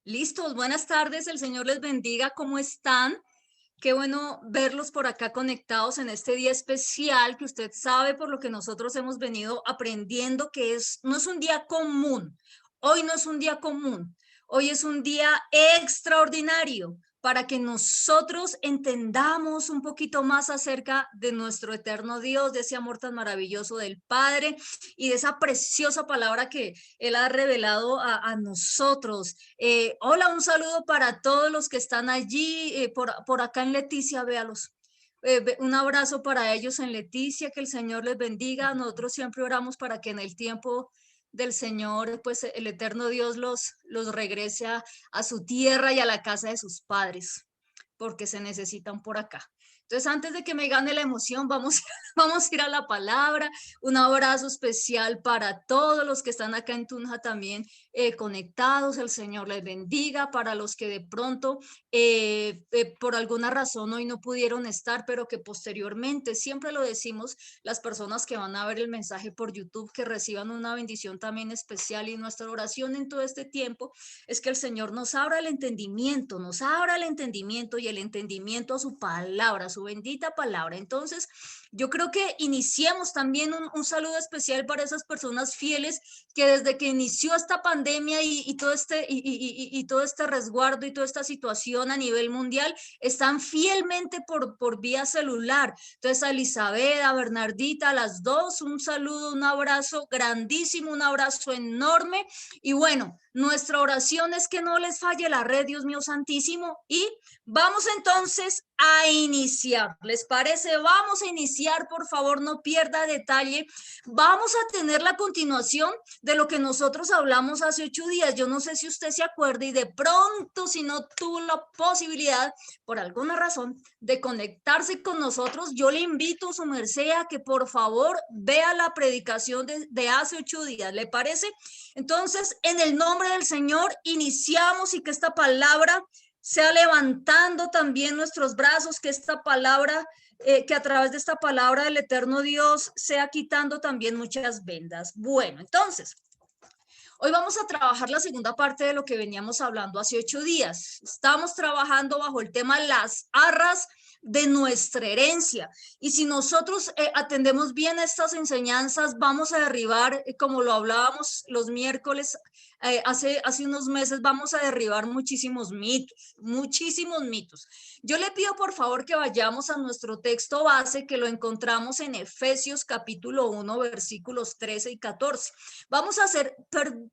Listos, buenas tardes, el Señor les bendiga, ¿cómo están? Qué bueno verlos por acá conectados en este día especial que usted sabe por lo que nosotros hemos venido aprendiendo que no es un día común. Hoy no es un día común. Hoy es un día extraordinario para que nosotros entendamos un poquito más acerca de nuestro eterno Dios, de ese amor tan maravilloso del Padre y de esa preciosa palabra que Él ha revelado a nosotros. Hola, un saludo para todos los que están allí, por acá en Leticia, véalos. Un abrazo para ellos en Leticia, que el Señor les bendiga. Nosotros siempre oramos para que en el tiempo del Señor, pues el eterno Dios los regrese a su tierra y a la casa de sus padres, porque se necesitan por acá. Entonces, antes de que me gane la emoción, vamos a ir a la palabra. Un abrazo especial para todos los que están acá en Tunja también conectados. El Señor les bendiga. Para los que de pronto, por alguna razón, hoy no pudieron estar, pero que posteriormente, siempre lo decimos, las personas que van a ver el mensaje por YouTube, que reciban una bendición también especial. Y nuestra oración en todo este tiempo es que el Señor nos abra el entendimiento y el entendimiento a su palabra, a su bendita palabra. Entonces, yo creo que iniciemos también un saludo especial para esas personas fieles que desde que inició esta pandemia y todo este resguardo y toda esta situación a nivel mundial, están fielmente por vía celular. Entonces, a Elizabeth, a Bernardita, a las dos, un saludo, un abrazo grandísimo, un abrazo enorme. Y bueno, nuestra oración es que no les falle la red, Dios mío santísimo. Y vamos entonces a iniciar. ¿Les parece? Vamos a iniciar, por favor, no pierda detalle. Vamos a tener la continuación de lo que nosotros hablamos hace 8 días. Yo no sé si usted se acuerda y de pronto, si no tuvo la posibilidad, por alguna razón, de conectarse con nosotros, yo le invito, su merced, a que por favor vea la predicación de hace 8 días. ¿Le parece? Entonces, en el nombre del Señor, iniciamos y que esta palabra sea levantando también nuestros brazos, que esta palabra, que a través de esta palabra del eterno Dios sea quitando también muchas vendas. Bueno, entonces, hoy vamos a trabajar la segunda parte de lo que veníamos hablando hace 8 días. Estamos trabajando bajo el tema las arras de nuestra herencia. Y si nosotros atendemos bien estas enseñanzas, vamos a derribar, como lo hablábamos los miércoles, hace unos meses, vamos a derribar muchísimos mitos, muchísimos mitos. Yo le pido por favor que vayamos a nuestro texto base, que lo encontramos en Efesios capítulo 1, versículos 13 y 14. Vamos a hacer,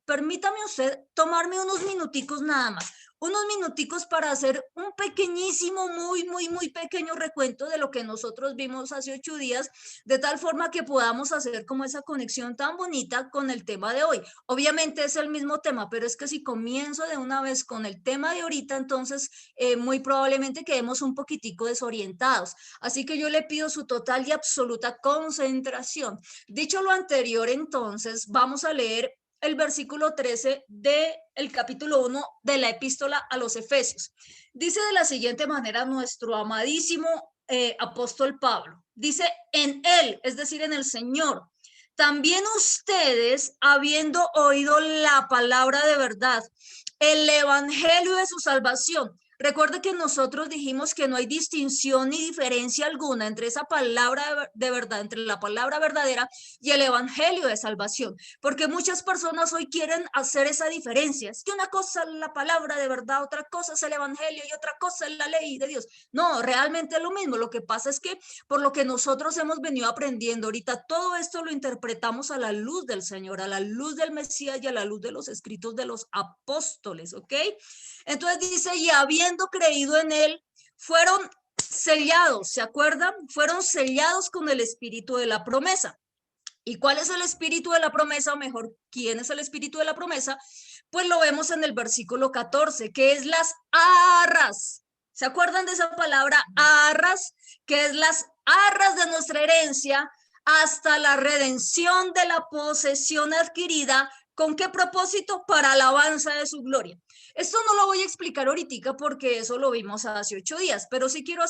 permítame usted tomarme unos minuticos nada más, unos minuticos para hacer un pequeñísimo, muy pequeño recuento de lo que nosotros vimos hace 8 días, de tal forma que podamos hacer como esa conexión tan bonita con el tema de hoy. Obviamente es el mismo tema, pero es que si comienzo de una vez con el tema de ahorita, entonces muy probablemente quedemos un poquitico desorientados. Así que yo le pido su total y absoluta concentración. Dicho lo anterior, entonces vamos a leer el versículo 13 del capítulo 1 de la epístola a los Efesios. Dice de la siguiente manera nuestro amadísimo apóstol Pablo. Dice, en él, es decir, en el Señor, también ustedes, habiendo oído la palabra de verdad, el evangelio de su salvación. Recuerde que nosotros dijimos que no hay distinción ni diferencia alguna entre esa palabra de verdad, entre la palabra verdadera y el evangelio de salvación, porque muchas personas hoy quieren hacer esa diferencia. Es que una cosa es la palabra de verdad, otra cosa es el evangelio y otra cosa es la ley de Dios. No, realmente es lo mismo. Lo que pasa es que por lo que nosotros hemos venido aprendiendo ahorita, todo esto lo interpretamos a la luz del Señor, a la luz del Mesías y a la luz de los escritos de los apóstoles, ¿ok? Entonces dice, y habiendo creído en él, fueron sellados, ¿se acuerdan? Fueron sellados con el espíritu de la promesa. ¿Y cuál es el espíritu de la promesa? O mejor, ¿quién es el espíritu de la promesa? Pues lo vemos en el versículo 14, que es las arras. ¿Se acuerdan de esa palabra arras? Que es las arras de nuestra herencia hasta la redención de la posesión adquirida ¿Con qué propósito? Para alabanza de su gloria. Esto no lo voy a explicar ahorita porque eso lo vimos hace 8 días, pero sí quiero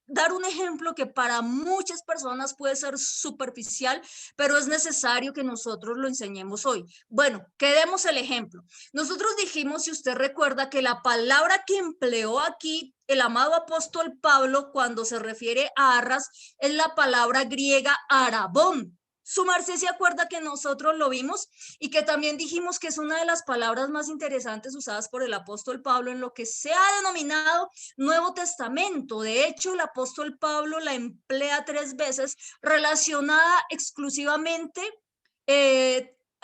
dar un ejemplo que para muchas personas puede ser superficial, pero es necesario que nosotros lo enseñemos hoy. Bueno, quedemos el ejemplo. Nosotros dijimos, si usted recuerda, que la palabra que empleó aquí el amado apóstol Pablo cuando se refiere a arras es la palabra griega arabón. Su merced se acuerda que nosotros lo vimos y que también dijimos que es una de las palabras más interesantes usadas por el apóstol Pablo en lo que se ha denominado Nuevo Testamento. De hecho, el apóstol Pablo la emplea 3 veces relacionada exclusivamente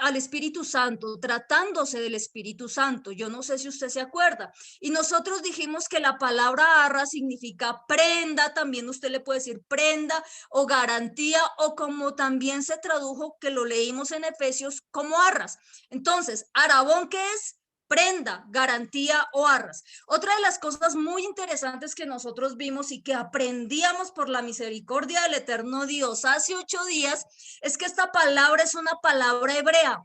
al Espíritu Santo, tratándose del Espíritu Santo. Yo no sé si usted se acuerda. Y nosotros dijimos que la palabra arra significa prenda, también usted le puede decir prenda o garantía, o como también se tradujo, que lo leímos en Efesios, como arras. Entonces, arabón, ¿qué es? Prenda, garantía o arras. Otra de las cosas muy interesantes que nosotros vimos y que aprendíamos por la misericordia del eterno Dios hace 8 días es que esta palabra es una palabra hebrea.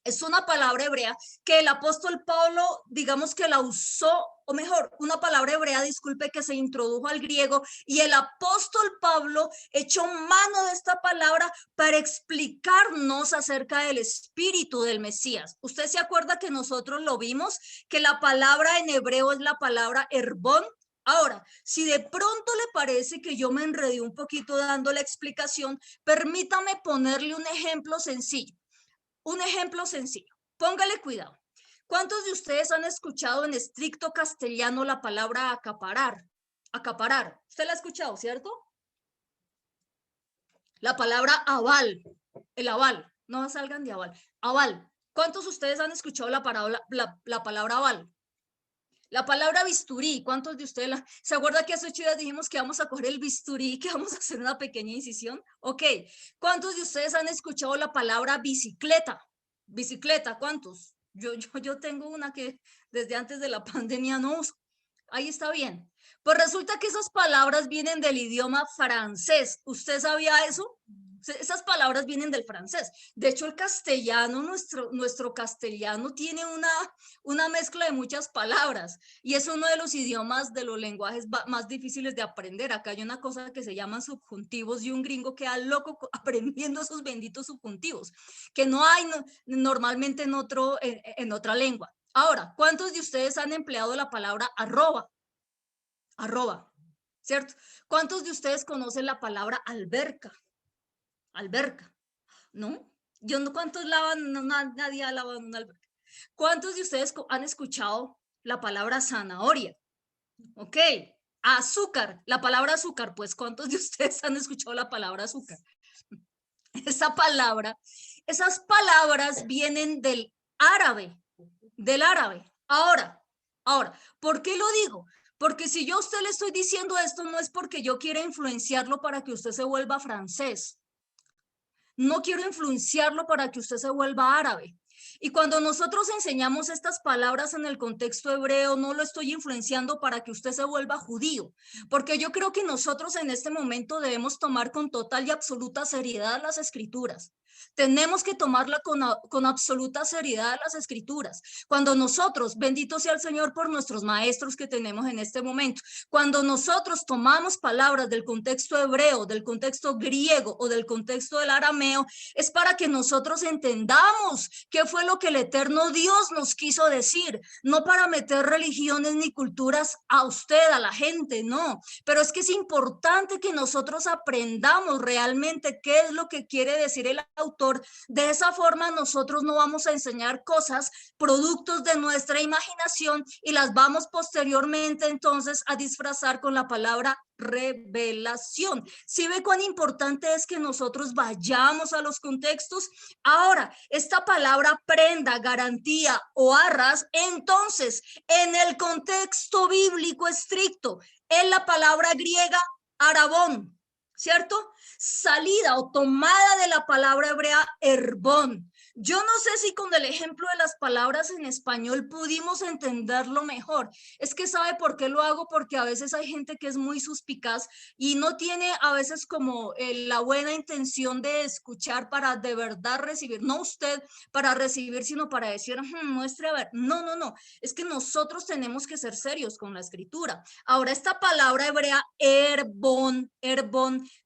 Es una palabra hebrea que el apóstol Pablo, digamos que la usó, o mejor, una palabra hebrea, disculpe, que se introdujo al griego, y el apóstol Pablo echó mano de esta palabra para explicarnos acerca del espíritu del Mesías. ¿Usted se acuerda que nosotros lo vimos? Que la palabra en hebreo es la palabra herbón. Ahora, si de pronto le parece que yo me enredé un poquito dando la explicación, permítame ponerle un ejemplo sencillo. Un ejemplo sencillo, póngale cuidado. ¿Cuántos de ustedes han escuchado en estricto castellano la palabra acaparar? Acaparar, usted la ha escuchado, ¿cierto? La palabra aval, el aval, no salgan de aval, aval. ¿Cuántos de ustedes han escuchado la palabra aval? La palabra bisturí, ¿cuántos de ustedes se acuerda que hace 8 días dijimos que vamos a coger el bisturí, que vamos a hacer una pequeña incisión? Ok, ¿cuántos de ustedes han escuchado la palabra bicicleta? Bicicleta, ¿cuántos? Yo tengo una que desde antes de la pandemia no uso. Ahí está bien. Pues resulta que esas palabras vienen del idioma francés. ¿Usted sabía eso? Esas palabras vienen del francés. De hecho, el castellano, nuestro castellano tiene una mezcla de muchas palabras y es uno de los idiomas, de los lenguajes más difíciles de aprender. Acá hay una cosa que se llaman subjuntivos y un gringo queda loco aprendiendo esos benditos subjuntivos que no hay normalmente en otra lengua. Ahora, ¿cuántos de ustedes han empleado la palabra arroba? Arroba, ¿cierto? ¿Cuántos de ustedes conocen la palabra alberca? Alberca, ¿no? Yo no, ¿cuántos lavan? No, nadie ha lavado una alberca. ¿Cuántos de ustedes han escuchado la palabra zanahoria? Ok. Azúcar, la palabra azúcar, pues ¿cuántos de ustedes han escuchado la palabra azúcar? Esa palabra, esas palabras vienen árabe, del árabe. Ahora, ¿por qué lo digo? Porque si yo a usted le estoy diciendo esto, no es porque yo quiera influenciarlo para que usted se vuelva francés. No quiero influenciarlo para que usted se vuelva árabe. Y cuando nosotros enseñamos estas palabras en el contexto hebreo, no lo estoy influenciando para que usted se vuelva judío, porque yo creo que nosotros en este momento debemos tomar con total y absoluta seriedad las escrituras. Tenemos que tomarla con absoluta seriedad las escrituras. Cuando nosotros, bendito sea el Señor por nuestros maestros que tenemos en este momento, cuando nosotros tomamos palabras del contexto hebreo, del contexto griego o del contexto del arameo, es para que nosotros entendamos qué fue lo que el eterno Dios nos quiso decir, no para meter religiones ni culturas a usted, a la gente, no, pero es que es importante que nosotros aprendamos realmente qué es lo que quiere decir el autor. De esa forma nosotros no vamos a enseñar cosas productos de nuestra imaginación y las vamos posteriormente entonces a disfrazar con la palabra revelación. ¿Sí ve cuán importante es que nosotros vayamos a los contextos? Ahora, esta palabra prenda, garantía o arras, entonces, en el contexto bíblico estricto, es la palabra griega arabón, ¿cierto? Salida o tomada de la palabra hebrea herbón. Yo no sé si con el ejemplo de las palabras en español pudimos entenderlo mejor. Es que ¿sabe por qué lo hago? Porque a veces hay gente que es muy suspicaz y no tiene a veces como la buena intención de escuchar para de verdad recibir, no usted para recibir, sino para decir, muestre a ver. No, no, no. Es que nosotros tenemos que ser serios con la escritura. Ahora, esta palabra hebrea, erbon,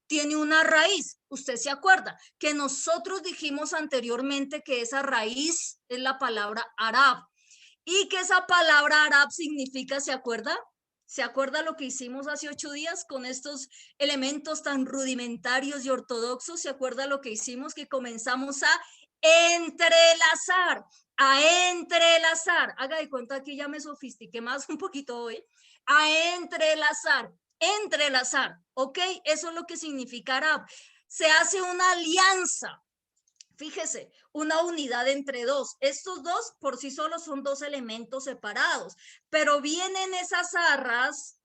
tiene una raíz. Usted se acuerda que nosotros dijimos anteriormente que esa raíz es la palabra arab y que esa palabra arab significa, ¿se acuerda? ¿Se acuerda lo que hicimos hace 8 días con estos elementos tan rudimentarios y ortodoxos? ¿Se acuerda lo que hicimos? Que comenzamos a entrelazar, a entrelazar. Haga de cuenta que ya me sofistiqué más un poquito hoy. A entrelazar, entrelazar, ¿ok? Eso es lo que significa arab. Se hace una alianza. Fíjese, una unidad entre dos. Estos dos por sí solos son dos elementos separados, pero vienen esas arras,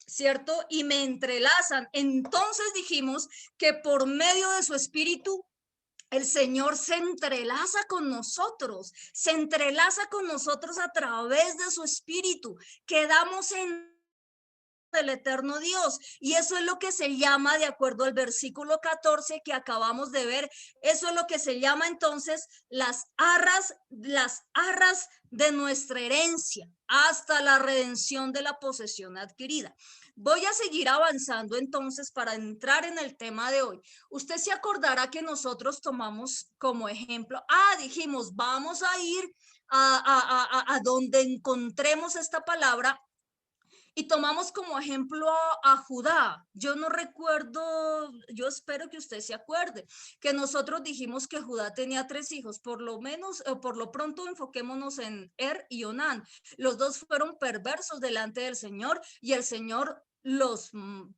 ¿cierto? Y me entrelazan. Entonces dijimos que por medio de su espíritu, el Señor se entrelaza con nosotros, se entrelaza con nosotros a través de su espíritu. Quedamos en del eterno Dios. Y eso es lo que se llama, de acuerdo al versículo 14 que acabamos de ver, eso es lo que se llama entonces las arras de nuestra herencia hasta la redención de la posesión adquirida. Voy a seguir avanzando entonces para entrar en el tema de hoy. Usted se acordará que nosotros tomamos como ejemplo, dijimos, vamos a ir a donde encontremos esta palabra y tomamos como ejemplo a Judá. Yo no recuerdo, yo espero que usted se acuerde, que nosotros dijimos que Judá tenía 3 hijos, por lo menos, por lo pronto enfoquémonos en y Onán. Los dos fueron perversos delante del Señor y el Señor los,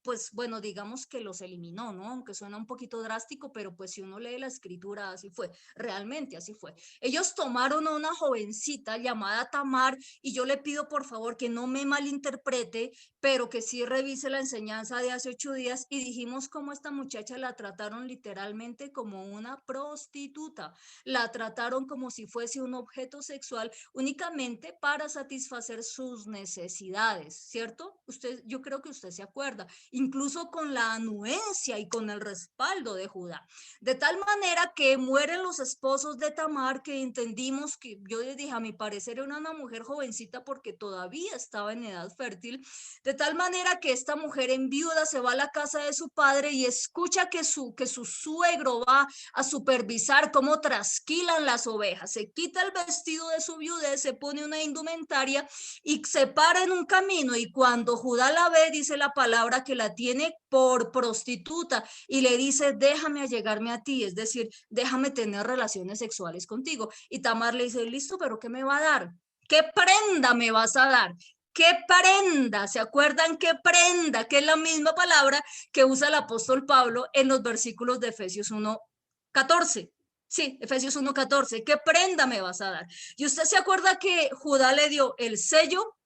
pues bueno, digamos que los eliminó, ¿no? Aunque suena un poquito drástico, pero pues si uno lee la escritura, así fue, realmente así fue. Ellos tomaron a una jovencita llamada Tamar y yo le pido por favor que no me malinterprete, pero que sí revise la enseñanza de hace 8 días y dijimos cómo esta muchacha la trataron literalmente como una prostituta, la trataron como si fuese un objeto sexual únicamente para satisfacer sus necesidades, ¿cierto? Yo creo que usted se acuerda, incluso con la anuencia y con el respaldo de Judá. De tal manera que mueren los esposos de Tamar, que entendimos que yo les dije, a mi parecer era una mujer jovencita porque todavía estaba en edad fértil, de tal manera que esta mujer en viuda se va a la casa de su padre y escucha que su suegro va a supervisar cómo trasquilan las ovejas, se quita el vestido de su viudez, se pone una indumentaria y se para en un camino y cuando Judá la ve, dice la palabra que la tiene por prostituta y le dice, déjame allegarme a ti, es decir, déjame tener relaciones sexuales contigo. Y Tamar le dice, listo, pero ¿qué me va a dar? ¿Qué prenda me vas a dar? ¿Qué prenda? ¿Se acuerdan qué prenda? Que es la misma palabra que usa el apóstol Pablo en los versículos de Efesios 1:14. Sí, Efesios 1:14. ¿Qué prenda me vas a dar? Y usted se acuerda que Judá le dio el sello,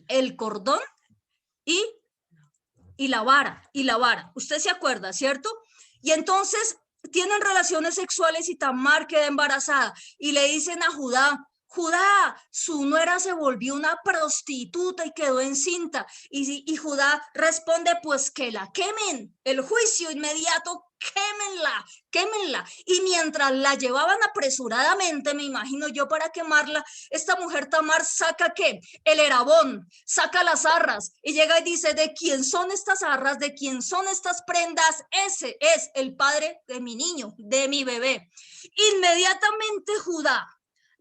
el cordón y la vara, y la vara. Usted se acuerda, ¿cierto? Y entonces tienen relaciones sexuales y Tamar queda embarazada y le dicen a Judá, Judá, su nuera se volvió una prostituta y quedó encinta. Y Judá responde, pues que la quemen, el juicio inmediato, quémenla, quémenla. Y mientras la llevaban apresuradamente, me imagino yo, para quemarla, esta mujer Tamar saca ¿qué? El erabón, saca las arras y llega y dice, ¿de quién son estas arras? ¿De quién son estas prendas? Ese es el padre de mi niño, de mi bebé. Inmediatamente Judá,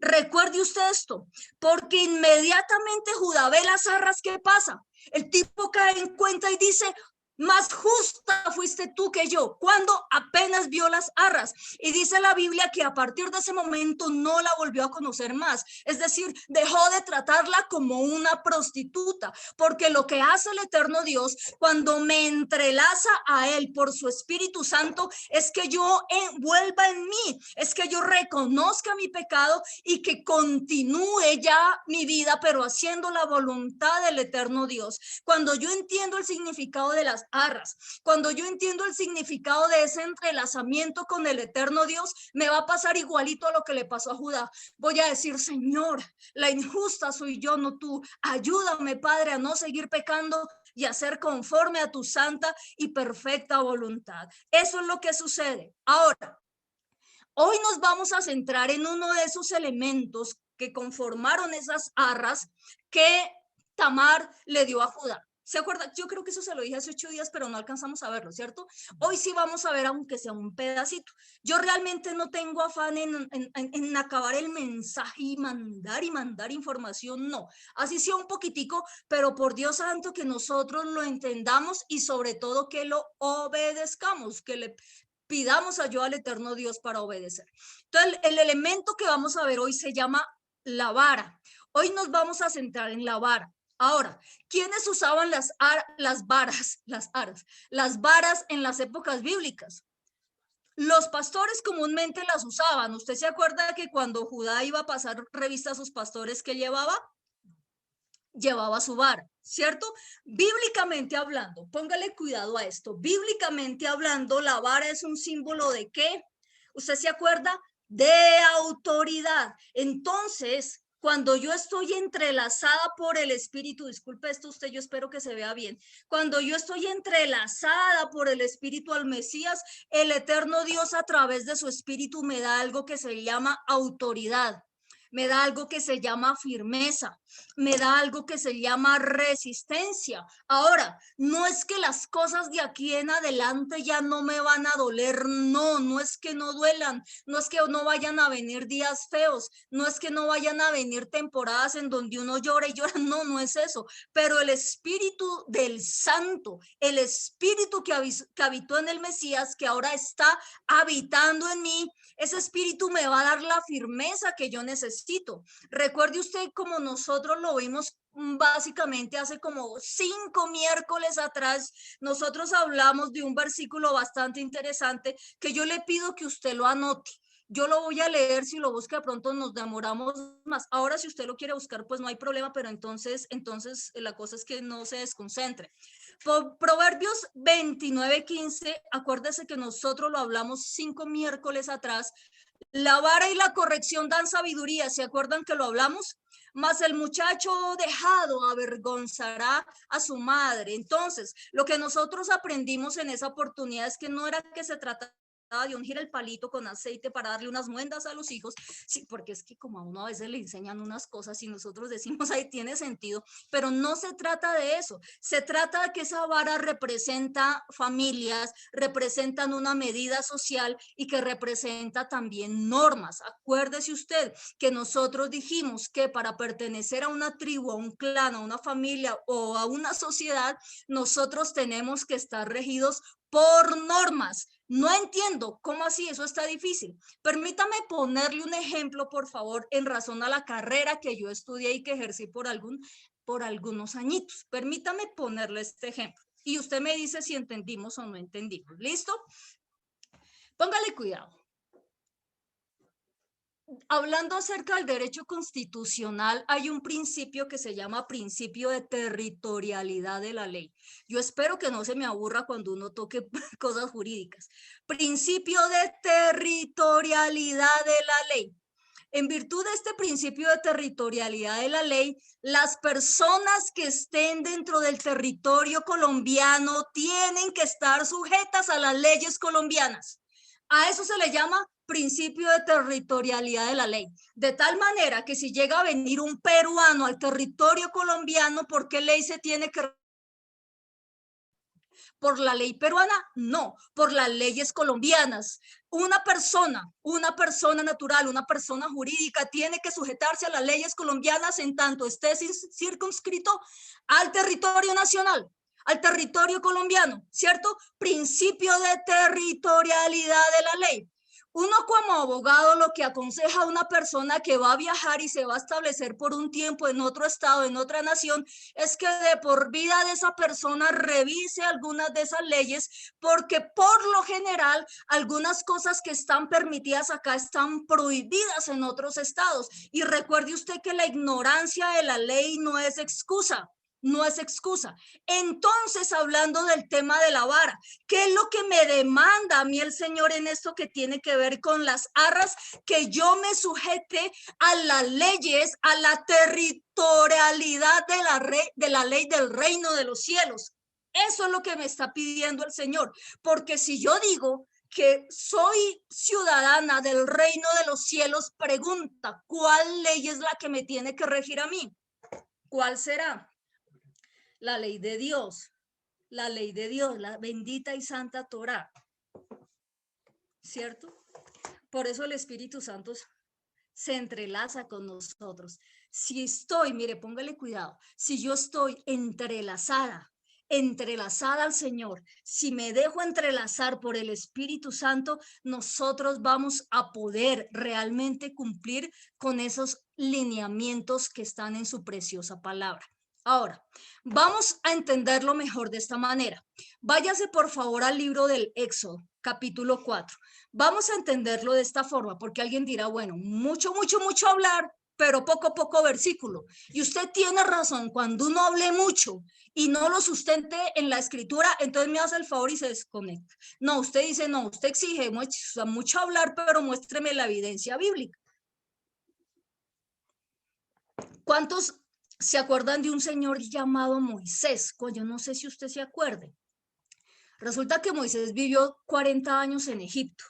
recuerde usted esto, porque inmediatamente Judá ve las arras, ¿qué pasa? El tipo cae en cuenta y dice, más justa fuiste tú que yo, cuando apenas vio las arras. Y dice la Biblia que a partir de ese momento no la volvió a conocer más. Es decir, dejó de tratarla como una prostituta, porque lo que hace el eterno Dios cuando me entrelaza a él por su Espíritu Santo es que yo vuelva en mí, es que yo reconozca mi pecado y que continúe ya mi vida, pero haciendo la voluntad del eterno Dios. Cuando yo entiendo el significado de las arras. Cuando yo entiendo el significado de ese entrelazamiento con el eterno Dios, me va a pasar igualito a lo que le pasó a Judá. Voy a decir, Señor, la injusta soy yo, no tú. Ayúdame, Padre, a no seguir pecando y a ser conforme a tu santa y perfecta voluntad. Eso es lo que sucede. Ahora, hoy nos vamos a centrar en uno de esos elementos que conformaron esas arras que Tamar le dio a Judá. ¿Se acuerda? Yo creo que eso se lo dije hace 8 días, pero no alcanzamos a verlo, ¿cierto? Hoy sí vamos a ver, aunque sea un pedacito. Yo realmente no tengo afán en acabar el mensaje y mandar información, no. Así sea un poquitico, pero por Dios santo que nosotros lo entendamos y sobre todo que lo obedezcamos, que le pidamos ayuda al eterno Dios para obedecer. Entonces, el elemento que vamos a ver hoy se llama la vara. Hoy nos vamos a centrar en la vara. Ahora, ¿quiénes usaban las varas en las épocas bíblicas? Los pastores comúnmente las usaban. ¿Usted se acuerda que cuando Judá iba a pasar revista a sus pastores, qué llevaba? Llevaba su vara, ¿cierto? Bíblicamente hablando, póngale cuidado a esto. Bíblicamente hablando, la vara es un símbolo de ¿qué? ¿Usted se acuerda? De autoridad. Entonces, cuando yo estoy entrelazada por el Espíritu, disculpe esto usted, yo espero que se vea bien. Cuando yo estoy entrelazada por el Espíritu al Mesías, el eterno Dios a través de su Espíritu me da algo que se llama autoridad. Me da algo que se llama firmeza, me da algo que se llama resistencia. Ahora, no es que las cosas de aquí en adelante ya no me van a doler, no, no es que no duelan, no es que no vayan a venir días feos, no es que no vayan a venir temporadas en donde uno llora y llora, no, no es eso, pero el Espíritu del Santo, el Espíritu que habitó en el Mesías, que ahora está habitando en mí, ese Espíritu me va a dar la firmeza que yo necesito. Recuerde usted como nosotros lo vimos básicamente hace como 5 miércoles atrás, nosotros hablamos de un versículo bastante interesante que yo le pido que usted lo anote. Yo lo voy a leer, si lo busca de pronto nos demoramos más. Ahora si usted lo quiere buscar, pues no hay problema, pero entonces la cosa es que no se desconcentre. Proverbios 29:15, acuérdese que nosotros lo hablamos 5 miércoles atrás. La vara y la corrección dan sabiduría, ¿se acuerdan que lo hablamos? Mas el muchacho dejado avergonzará a su madre. Entonces, lo que nosotros aprendimos en esa oportunidad es que no era que se trataba de ungir el palito con aceite para darle unas muendas a los hijos, sí, porque es que como a uno a veces le enseñan unas cosas y nosotros decimos ahí tiene sentido, pero no se trata de eso, se trata de que esa vara representa familias, representan una medida social y que representa también normas. Acuérdese usted que nosotros dijimos que para pertenecer a una tribu, a un clan, a una familia o a una sociedad, nosotros tenemos que estar regidos por normas. No entiendo cómo así, eso está difícil. Permítame ponerle un ejemplo, por favor, en razón a la carrera que yo estudié y que ejercí por algunos añitos. Permítame ponerle este ejemplo y usted me dice si entendimos o no entendimos. ¿Listo? Póngale cuidado. Hablando acerca del derecho constitucional, hay un principio que se llama principio de territorialidad de la ley. Yo espero que no se me aburra cuando uno toque cosas jurídicas. Principio de territorialidad de la ley. En virtud de este principio de territorialidad de la ley, las personas que estén dentro del territorio colombiano tienen que estar sujetas a las leyes colombianas. A eso se le llama principio de territorialidad de la ley. De tal manera que si llega a venir un peruano al territorio colombiano, ¿por qué ley se tiene que? ¿Por la ley peruana? No, por las leyes colombianas. Una persona natural, una persona jurídica tiene que sujetarse a las leyes colombianas en tanto esté circunscrito al territorio nacional, al territorio colombiano, ¿cierto? Principio de territorialidad de la ley. Uno como abogado lo que aconseja a una persona que va a viajar y se va a establecer por un tiempo en otro estado, en otra nación, es que de por vida de esa persona revise algunas de esas leyes, porque por lo general algunas cosas que están permitidas acá están prohibidas en otros estados. Y recuerde usted que la ignorancia de la ley no es excusa. no es excusa. Entonces, hablando del tema de la vara, ¿qué es lo que me demanda a mí el Señor en esto que tiene que ver con las arras? Que yo me sujete a las leyes, a la territorialidad de la ley del reino de los cielos. Eso es lo que me está pidiendo el Señor, porque si yo digo que soy ciudadana del reino de los cielos, pregunta, ¿cuál ley es la que me tiene que regir a mí? ¿Cuál será? La ley de Dios, la ley de Dios, la bendita y santa Torá, ¿cierto? Por eso el Espíritu Santo se entrelaza con nosotros. Si estoy, mire, póngale cuidado, si yo estoy entrelazada al Señor, si me dejo entrelazar por el Espíritu Santo, nosotros vamos a poder realmente cumplir con esos lineamientos que están en su preciosa palabra. Ahora, vamos a entenderlo mejor de esta manera. Váyase por favor al libro del Éxodo, capítulo 4. Vamos a entenderlo de esta forma, porque alguien dirá, bueno, mucho hablar, pero poco versículo. Y usted tiene razón, cuando uno hable mucho y no lo sustente en la escritura, entonces me hace el favor y se desconecta. No, usted dice, no, usted exige mucho hablar, pero muéstreme la evidencia bíblica. ¿Cuántos se acuerdan de un señor llamado Moisés? Yo no sé si usted se acuerde. Resulta que Moisés vivió 40 años en Egipto.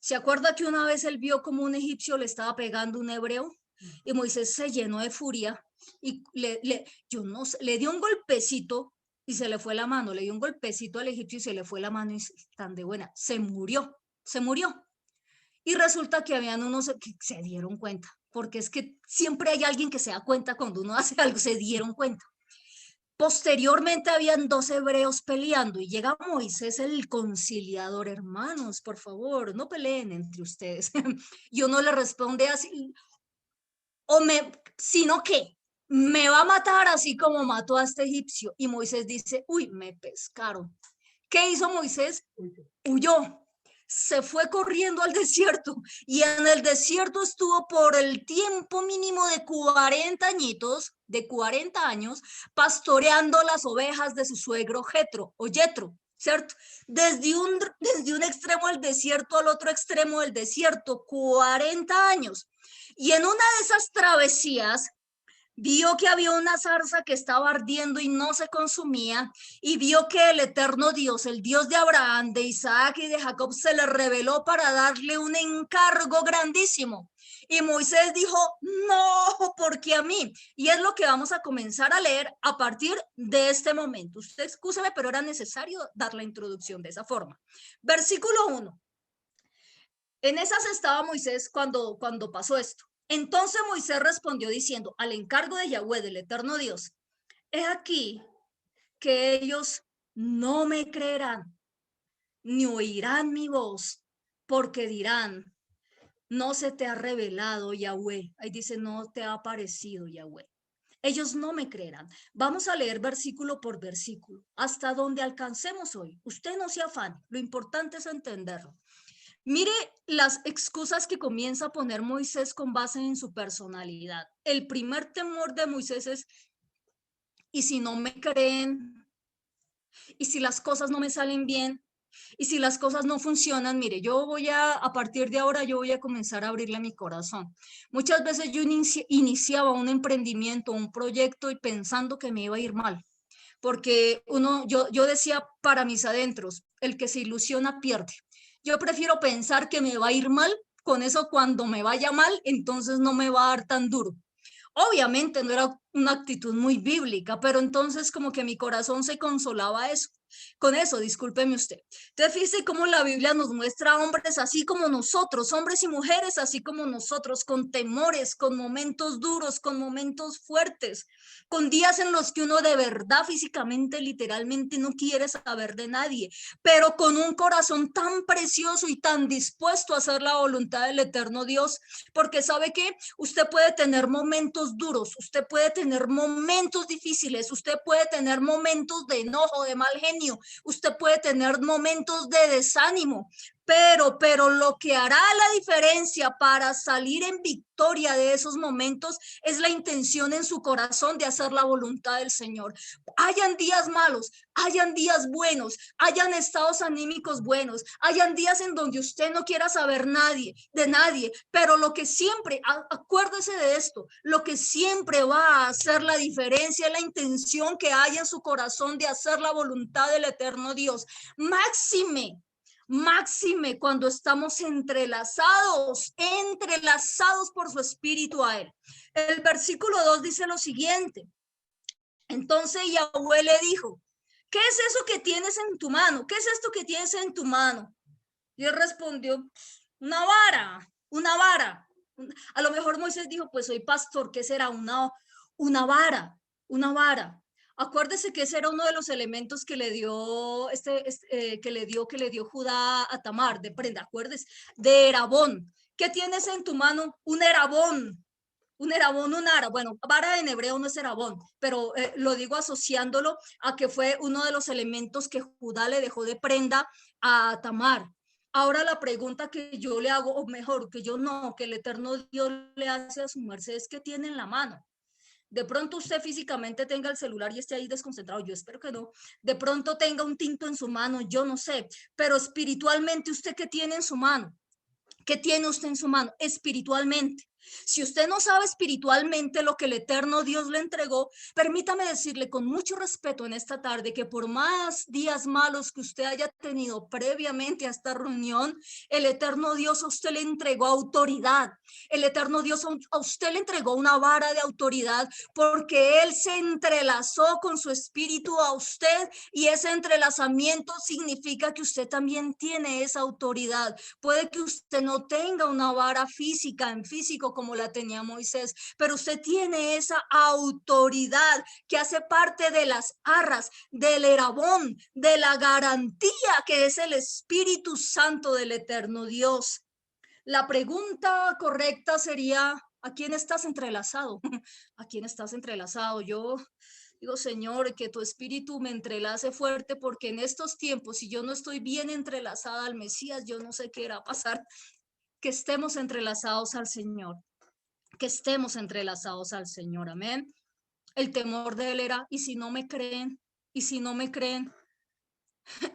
¿Se acuerda que una vez él vio como un egipcio le estaba pegando un hebreo? Y Moisés se llenó de furia y yo no sé, le dio un golpecito y se le fue la mano, le dio un golpecito al egipcio y se le fue la mano y tan de buena, se murió. Y resulta que habían unos que se dieron cuenta, porque es que siempre hay alguien que se da cuenta cuando uno hace algo, se dieron cuenta. Posteriormente habían 2 hebreos peleando y llega Moisés el conciliador. Hermanos, por favor, no peleen entre ustedes. Y uno le responde así, sino que me va a matar así como mató a este egipcio. Y Moisés dice, uy, me pescaron. ¿Qué hizo Moisés? Huyó. Se fue corriendo al desierto y en el desierto estuvo por el tiempo mínimo de 40 añitos, de 40 años, pastoreando las ovejas de su suegro Jetro, ¿cierto? Desde un extremo del desierto al otro extremo del desierto, 40 años. Y en una de esas travesías, vio que había una zarza que estaba ardiendo y no se consumía, y vio que el eterno Dios, el Dios de Abraham, de Isaac y de Jacob, se le reveló para darle un encargo grandísimo. Y Moisés dijo, no, porque a mí. Y es lo que vamos a comenzar a leer a partir de este momento. Usted excúseme, pero era necesario dar la introducción de esa forma. Versículo 1. En esas estaba Moisés cuando pasó esto. Entonces Moisés respondió diciendo, al encargo de Yahweh, del eterno Dios, he aquí que ellos no me creerán, ni oirán mi voz, porque dirán, no se te ha revelado Yahweh. Ahí dice, no te ha aparecido Yahweh. Ellos no me creerán. Vamos a leer versículo por versículo, hasta donde alcancemos hoy. Usted no se afane, lo importante es entenderlo. Mire las excusas que comienza a poner Moisés con base en su personalidad. El primer temor de Moisés es, ¿y si no me creen? ¿Y si las cosas no me salen bien? ¿Y si las cosas no funcionan? Mire, a partir de ahora, yo voy a comenzar a abrirle mi corazón. Muchas veces yo iniciaba un emprendimiento, un proyecto y pensando que me iba a ir mal. Porque yo decía para mis adentros, el que se ilusiona pierde. Yo prefiero pensar que me va a ir mal, con eso cuando me vaya mal, entonces no me va a dar tan duro. Obviamente no era una actitud muy bíblica, pero entonces como que mi corazón se consolaba con eso, discúlpeme usted. Entonces fíjese cómo la Biblia nos muestra hombres así como nosotros, hombres y mujeres así como nosotros, con temores, con momentos duros, con momentos fuertes, con días en los que uno de verdad físicamente, literalmente no quiere saber de nadie, pero con un corazón tan precioso y tan dispuesto a hacer la voluntad del eterno Dios, porque sabe que usted puede tener momentos duros, usted puede tener momentos difíciles, usted puede tener momentos de enojo, de mal genio, usted puede tener momentos de desánimo, pero lo que hará la diferencia para salir en victoria de esos momentos es la intención en su corazón de hacer la voluntad del Señor. Hayan días malos, hayan días buenos, hayan estados anímicos buenos, hayan días en donde usted no quiera saber de nadie, pero lo que siempre, acuérdese de esto, lo que siempre va a hacer la diferencia es la intención que hay en su corazón de hacer la voluntad del eterno Dios. Máxime cuando estamos entrelazados por su espíritu a él. El versículo 2 dice lo siguiente: entonces Yahweh le dijo, ¿qué es eso que tienes en tu mano? ¿Qué es esto que tienes en tu mano? Y él respondió, una vara, una vara. A lo mejor Moisés dijo, pues soy pastor, ¿qué será? Una vara, una vara. Acuérdese que ese era uno de los elementos que le dio que le dio Judá a Tamar, de prenda, acuérdese, de erabón. ¿Qué tienes en tu mano? Un erabón, un ara. Bueno, vara en hebreo no es erabón, pero lo digo asociándolo a que fue uno de los elementos que Judá le dejó de prenda a Tamar. Ahora la pregunta que yo le hago, o mejor, que el eterno Dios le hace a su merced es ¿qué tiene en la mano? De pronto usted físicamente tenga el celular y esté ahí desconcentrado, yo espero que no. De pronto tenga un tinto en su mano, yo no sé, pero espiritualmente usted ¿qué tiene en su mano? ¿Qué tiene usted en su mano? Espiritualmente. Si usted no sabe espiritualmente lo que el eterno Dios le entregó, permítame decirle con mucho respeto en esta tarde que por más días malos que usted haya tenido previamente a esta reunión, el eterno Dios a usted le entregó autoridad. El eterno Dios a usted le entregó una vara de autoridad porque él se entrelazó con su espíritu a usted y ese entrelazamiento significa que usted también tiene esa autoridad. Puede que usted no tenga una vara física en físico como la tenía Moisés, pero usted tiene esa autoridad que hace parte de las arras, del erabón, de la garantía que es el Espíritu Santo del eterno Dios. La pregunta correcta sería, ¿a quién estás entrelazado? ¿A quién estás entrelazado? Yo digo, Señor, que tu espíritu me entrelace fuerte porque en estos tiempos, si yo no estoy bien entrelazada al Mesías, yo no sé qué irá a pasar. Que estemos entrelazados al Señor, que estemos entrelazados al Señor, amén. El temor de él era, ¿y si no me creen? ¿Y si no me creen?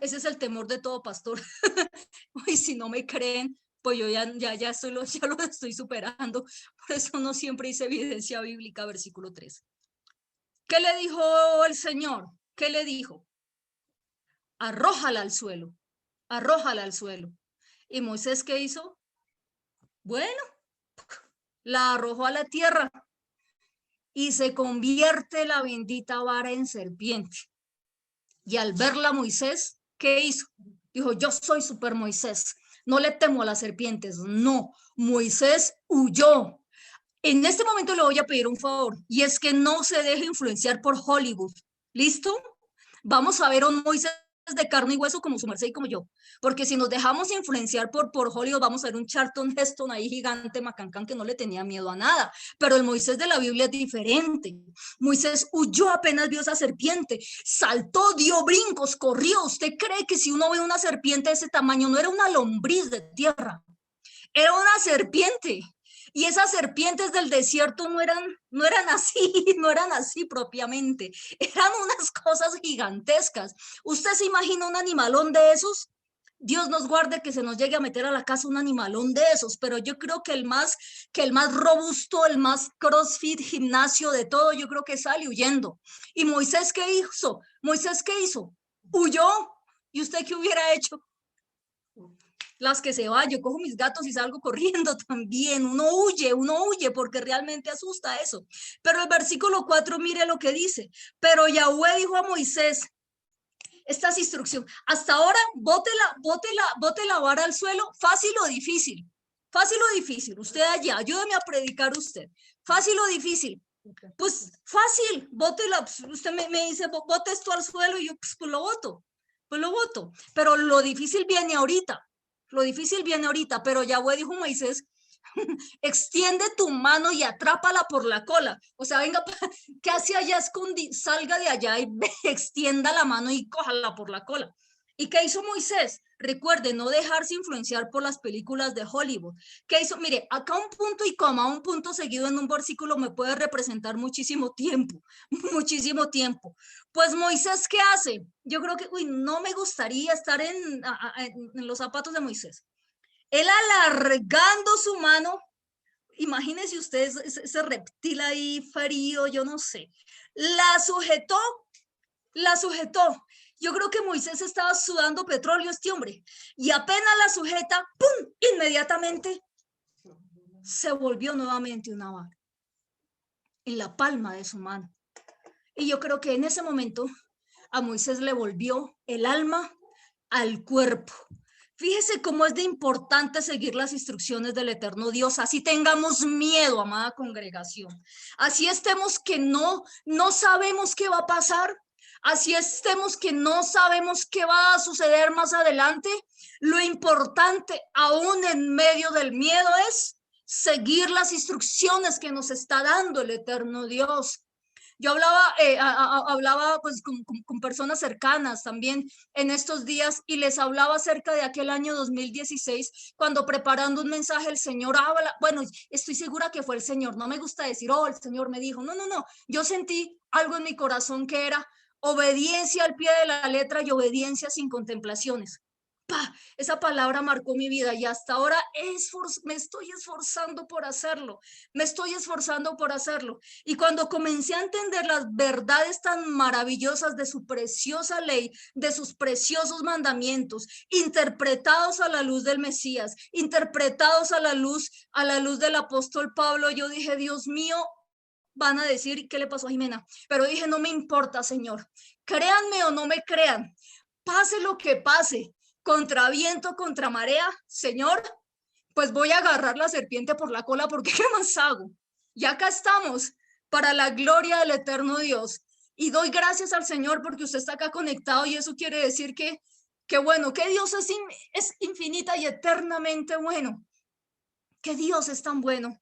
Ese es el temor de todo pastor. Y si no me creen, pues yo ya lo estoy superando. Por eso no siempre hice evidencia bíblica, versículo 3. ¿Qué le dijo el Señor? ¿Qué le dijo? Arrójala al suelo, arrójala al suelo. ¿Y Moisés qué hizo? Bueno, la arrojó a la tierra y se convierte la bendita vara en serpiente. Y al verla Moisés, ¿qué hizo? Dijo, yo soy super Moisés, no le temo a las serpientes. No, Moisés huyó. En este momento le voy a pedir un favor y es que no se deje influenciar por Hollywood. ¿Listo? Vamos a ver a un Moisés de carne y hueso como su merced y como yo. Porque si nos dejamos influenciar por Hollywood, vamos a ver un Charlton Heston ahí gigante, macancán, que no le tenía miedo a nada. Pero el Moisés de la Biblia es diferente. Moisés huyó apenas vio esa serpiente, saltó, dio brincos, corrió. ¿Usted cree que si uno ve una serpiente de ese tamaño, no era una lombriz de tierra? Era una serpiente. Y esas serpientes del desierto no eran así, no eran así propiamente. Eran unas cosas gigantescas. ¿Usted se imagina un animalón de esos? Dios nos guarde que se nos llegue a meter a la casa un animalón de esos, pero yo creo que el más robusto, el más crossfit, gimnasio de todo, yo creo que sale huyendo. ¿Y Moisés qué hizo? ¿Moisés qué hizo? Huyó. ¿Y usted qué hubiera hecho? Las que se van, yo cojo mis gatos y salgo corriendo también. Uno huye porque realmente asusta eso. Pero el versículo 4, mire lo que dice. Pero Yahweh dijo a Moisés, estas instrucciones, hasta ahora bote la vara al suelo, fácil o difícil. Fácil o difícil, usted allá, ayúdeme a predicar usted. Fácil o difícil. Pues fácil, bótela, usted me dice, bote esto al suelo y yo pues lo boto. Pues lo voto, pero lo difícil viene ahorita. Lo difícil viene ahorita, pero Yahweh dijo a Moisés, extiende tu mano y atrápala por la cola. O sea, venga, que hacia allá salga de allá y extienda la mano y cójala por la cola. ¿Y qué hizo Moisés? Recuerde, no dejarse influenciar por las películas de Hollywood. ¿Qué hizo? Mire, acá un punto y coma, un punto seguido en un versículo me puede representar muchísimo tiempo, muchísimo tiempo. Pues Moisés, ¿qué hace? Yo creo que, uy, no me gustaría estar en los zapatos de Moisés. Él alargando su mano, imagínese usted ese reptil ahí frío, yo no sé, la sujetó, la sujetó. Yo creo que Moisés estaba sudando petróleo este hombre y apenas la sujeta, ¡pum!, inmediatamente se volvió nuevamente una vara en la palma de su mano. Y yo creo que en ese momento a Moisés le volvió el alma al cuerpo. Fíjese cómo es de importante seguir las instrucciones del eterno Dios, así tengamos miedo, amada congregación, así estemos que no sabemos qué va a pasar, así estemos que no sabemos qué va a suceder más adelante. Lo importante aún en medio del miedo es seguir las instrucciones que nos está dando el eterno Dios. Yo hablaba pues con personas cercanas también en estos días y les hablaba acerca de aquel año 2016, cuando preparando un mensaje el Señor habla, bueno, estoy segura que fue el Señor, no me gusta decir, oh, el Señor me dijo, no, yo sentí algo en mi corazón que era obediencia al pie de la letra y obediencia sin contemplaciones. ¡Pah! Esa palabra marcó mi vida y hasta ahora me estoy esforzando por hacerlo, me estoy esforzando por hacerlo. Y cuando comencé a entender las verdades tan maravillosas de su preciosa ley, de sus preciosos mandamientos, interpretados a la luz del Mesías, interpretados a la luz del apóstol Pablo, yo dije, Dios mío, van a decir, ¿qué le pasó a Jimena? Pero dije, no me importa, Señor, créanme o no me crean, pase lo que pase, contra viento, contra marea, Señor, pues voy a agarrar la serpiente por la cola, porque ¿qué más hago? Y acá estamos, para la gloria del eterno Dios. Y doy gracias al Señor porque usted está acá conectado y eso quiere decir que bueno, que Dios es infinita y eternamente bueno. Que Dios es tan bueno.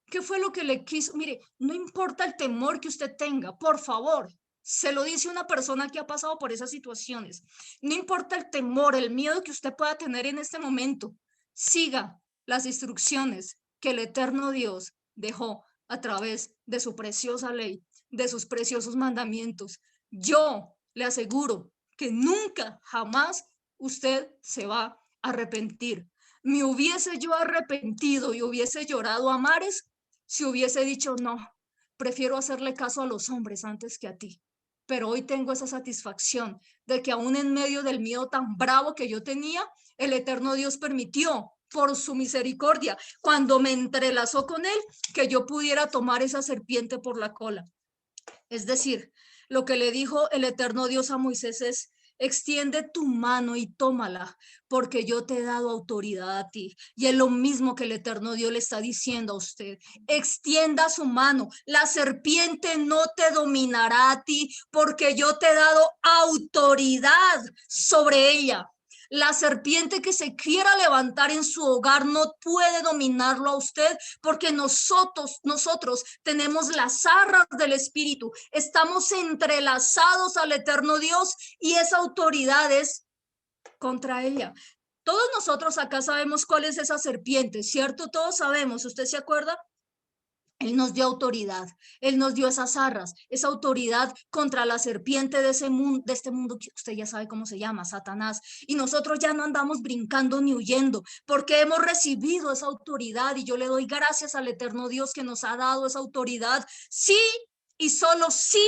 ¿Qué fue lo que le quiso? Mire, no importa el temor que usted tenga, por favor. Se lo dice una persona que ha pasado por esas situaciones. No importa el temor, el miedo que usted pueda tener en este momento. Siga las instrucciones que el eterno Dios dejó a través de su preciosa ley, de sus preciosos mandamientos. Yo le aseguro que nunca, jamás usted se va a arrepentir. Me hubiese yo arrepentido y hubiese llorado a mares si hubiese dicho no, prefiero hacerle caso a los hombres antes que a ti. Pero hoy tengo esa satisfacción de que aún en medio del miedo tan bravo que yo tenía, el eterno Dios permitió por su misericordia, cuando me entrelazó con él, que yo pudiera tomar esa serpiente por la cola. Es decir, lo que le dijo el eterno Dios a Moisés es, extiende tu mano y tómala, porque yo te he dado autoridad a ti. Y es lo mismo que el eterno Dios le está diciendo a usted. Extienda su mano. La serpiente no te dominará a ti, porque yo te he dado autoridad sobre ella. La serpiente que se quiera levantar en su hogar no puede dominarlo a usted, porque nosotros tenemos las arras del Espíritu, estamos entrelazados al eterno Dios y esa autoridad es contra ella. Todos nosotros acá sabemos cuál es esa serpiente, ¿cierto? Todos sabemos, ¿usted se acuerda? Él nos dio autoridad, Él nos dio esas arras, esa autoridad contra la serpiente de este mundo que usted ya sabe cómo se llama, Satanás. Y nosotros ya no andamos brincando ni huyendo, porque hemos recibido esa autoridad y yo le doy gracias al eterno Dios que nos ha dado esa autoridad. Sí, y solo sí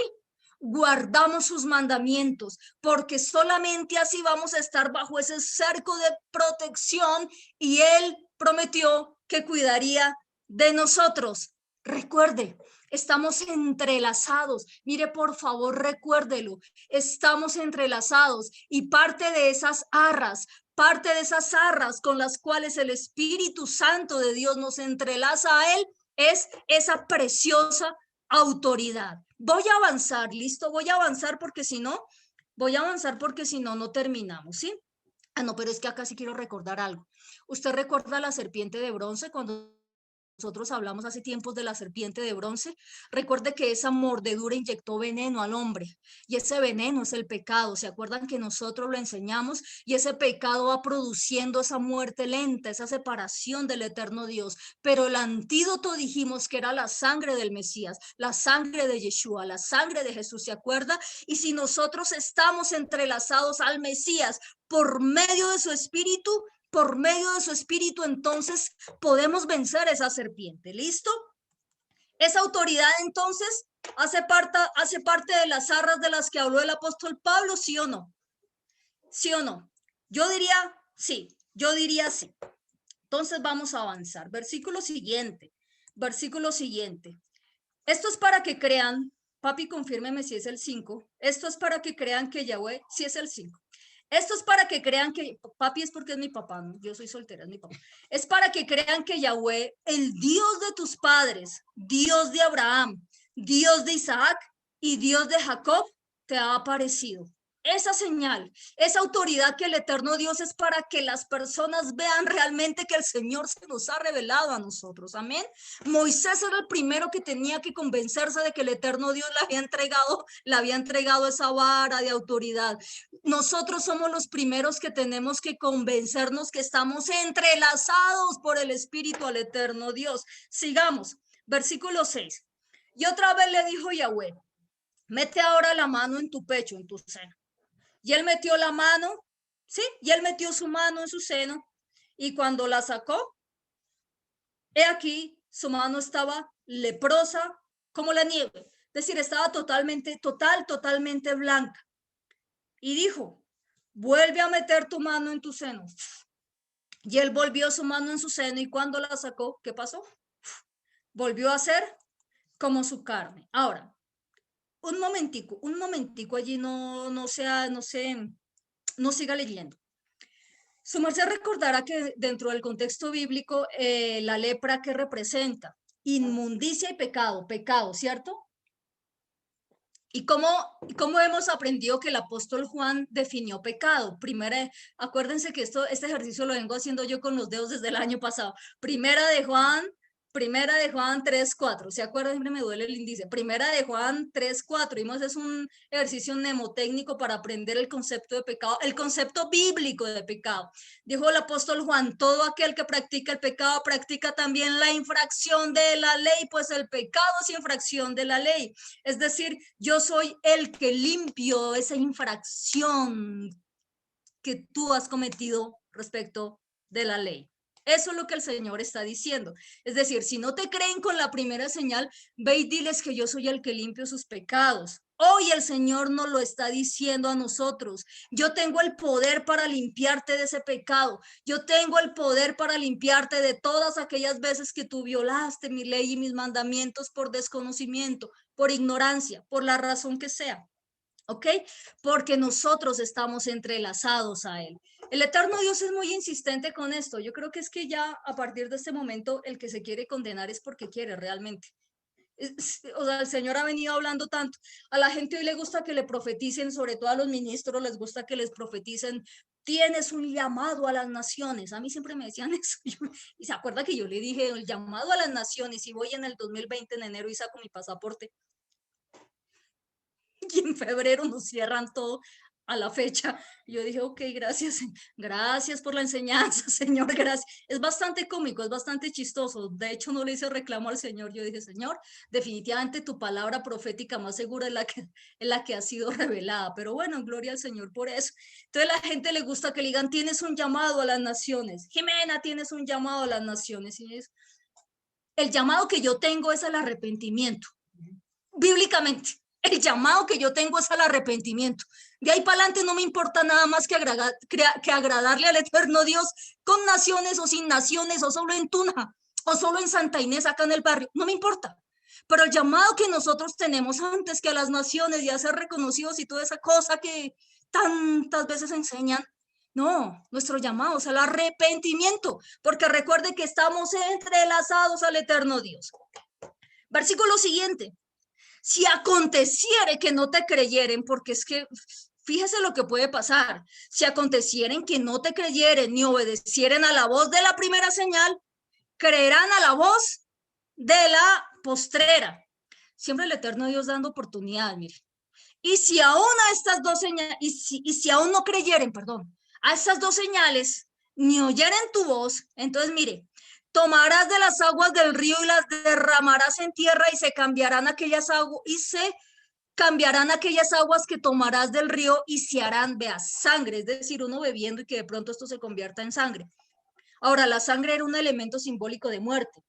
guardamos sus mandamientos, porque solamente así vamos a estar bajo ese cerco de protección y Él prometió que cuidaría de nosotros. Recuerde, estamos entrelazados. Mire, por favor, recuérdelo. Estamos entrelazados y parte de esas arras con las cuales el Espíritu Santo de Dios nos entrelaza a Él es esa preciosa autoridad. Voy a avanzar, listo, voy a avanzar porque si no, no terminamos, ¿sí? Ah, no, pero es que acá sí quiero recordar algo. ¿Usted recuerda la serpiente de bronce cuando nosotros hablamos hace tiempos de la serpiente de bronce, recuerde que esa mordedura inyectó veneno al hombre y ese veneno es el pecado. ¿Se acuerdan que nosotros lo enseñamos? Y ese pecado va produciendo esa muerte lenta, esa separación del eterno Dios. Pero el antídoto dijimos que era la sangre del Mesías, la sangre de Yeshua, la sangre de Jesús. ¿Se acuerda? Y si nosotros estamos entrelazados al Mesías por medio de su espíritu, entonces podemos vencer esa serpiente. ¿Listo? Esa autoridad entonces hace parte de las arras de las que habló el apóstol Pablo, ¿sí o no? ¿Sí o no? Yo diría sí. Entonces vamos a avanzar. Versículo siguiente. Esto es para que crean, papi, confírmeme si es el 5. Esto es para que crean que Yahweh, sí es el 5. Esto es para que crean que, papi es porque es mi papá, ¿no? Yo soy soltera, es mi papá. Es para que crean que Yahweh, el Dios de tus padres, Dios de Abraham, Dios de Isaac y Dios de Jacob, te ha aparecido. Esa señal, esa autoridad que el eterno Dios es para que las personas vean realmente que el Señor se nos ha revelado a nosotros. Amén. Moisés era el primero que tenía que convencerse de que el eterno Dios le había entregado esa vara de autoridad. Nosotros somos los primeros que tenemos que convencernos que estamos entrelazados por el Espíritu al eterno Dios. Sigamos, versículo 6. Y otra vez le dijo Yahweh, mete ahora la mano en tu pecho, en tu seno. Y él metió la mano, sí, y él metió su mano en su seno. Y cuando la sacó, he aquí, su mano estaba leprosa como la nieve. Es decir, estaba totalmente blanca. Y dijo, vuelve a meter tu mano en tu seno. Y él volvió su mano en su seno y cuando la sacó, ¿qué pasó? Volvió a ser como su carne. Ahora, un momentico allí no siga leyendo. Su merced recordará que dentro del contexto bíblico, la lepra que representa inmundicia y pecado, ¿cierto? ¿Y cómo hemos aprendido que el apóstol Juan definió pecado? Acuérdense que este ejercicio lo vengo haciendo yo con los dedos desde el año pasado. Primera de Juan 3:4. ¿Se acuerdan? Siempre me duele el índice. Primera de Juan 3:4. Es un ejercicio mnemotécnico para aprender el concepto de pecado, el concepto bíblico de pecado. Dijo el apóstol Juan, todo aquel que practica el pecado practica también la infracción de la ley, pues el pecado es infracción de la ley. Es decir, yo soy el que limpio esa infracción que tú has cometido respecto de la ley. Eso es lo que el Señor está diciendo. Es decir, si no te creen con la primera señal, ve y diles que yo soy el que limpio sus pecados. Hoy el Señor nos lo está diciendo a nosotros. Yo tengo el poder para limpiarte de ese pecado. Yo tengo el poder para limpiarte de todas aquellas veces que tú violaste mi ley y mis mandamientos por desconocimiento, por ignorancia, por la razón que sea. ¿Ok? Porque nosotros estamos entrelazados a Él. El eterno Dios es muy insistente con esto. Yo creo que es que ya a partir de este momento el que se quiere condenar es porque quiere realmente. O sea, el Señor ha venido hablando tanto. A la gente hoy le gusta que le profeticen, sobre todo a los ministros les gusta que les profeticen. Tienes un llamado a las naciones. A mí siempre me decían eso. Y se acuerda que yo le dije el llamado a las naciones y voy en el 2020 en enero y saco mi pasaporte. Y en febrero nos cierran todo a la fecha. Yo dije, ok, gracias por la enseñanza, Señor, gracias. Es bastante cómico, es bastante chistoso. De hecho, no le hice reclamo al Señor. Yo dije, Señor, definitivamente tu palabra profética más segura es la que ha sido revelada. Pero bueno, gloria al Señor por eso. Entonces, a la gente le gusta que le digan, tienes un llamado a las naciones. Jimena, tienes un llamado a las naciones. Y el llamado que yo tengo es al arrepentimiento, bíblicamente. El llamado que yo tengo es al arrepentimiento. De ahí para adelante no me importa nada más que agradarle al eterno Dios con naciones o sin naciones, o solo en Tuna, o solo en Santa Inés acá en el barrio. No me importa. Pero el llamado que nosotros tenemos antes que a las naciones y a ser reconocidos y toda esa cosa que tantas veces enseñan, no, nuestro llamado es al arrepentimiento, porque recuerde que estamos entrelazados al eterno Dios. Versículo siguiente. Si aconteciere que no te creyeren, porque es que fíjese lo que puede pasar. Si acontecieren que no te creyeren ni obedecieren a la voz de la primera señal, creerán a la voz de la postrera. Siempre el eterno Dios dando oportunidad, mire. Y si aún a estas dos señales, y si aún no creyeren, perdón, a estas dos señales, ni oyeren tu voz, entonces mire, tomarás de las aguas del río y las derramarás en tierra y se cambiarán aquellas aguas y se cambiarán aquellas aguas que tomarás del río y se harán, vea, sangre, es decir, uno bebiendo y que de pronto esto se convierta en sangre. Ahora, la sangre era un elemento simbólico de muerte.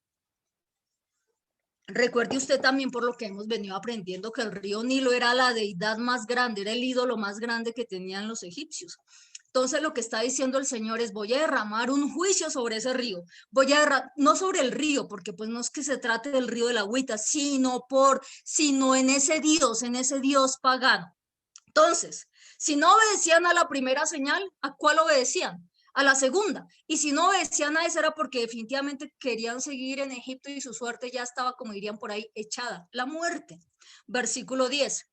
Recuerde usted también por lo que hemos venido aprendiendo que el río Nilo era la deidad más grande, era el ídolo más grande que tenían los egipcios. Entonces lo que está diciendo el Señor es voy a derramar un juicio sobre ese río, voy a no sobre el río, porque pues no es que se trate del río de la agüita, sino en ese Dios pagano. Entonces, si no obedecían a la primera señal, ¿a cuál obedecían? A la segunda. Y si no obedecían a esa era porque definitivamente querían seguir en Egipto y su suerte ya estaba, como dirían por ahí, echada, la muerte. Versículo 10.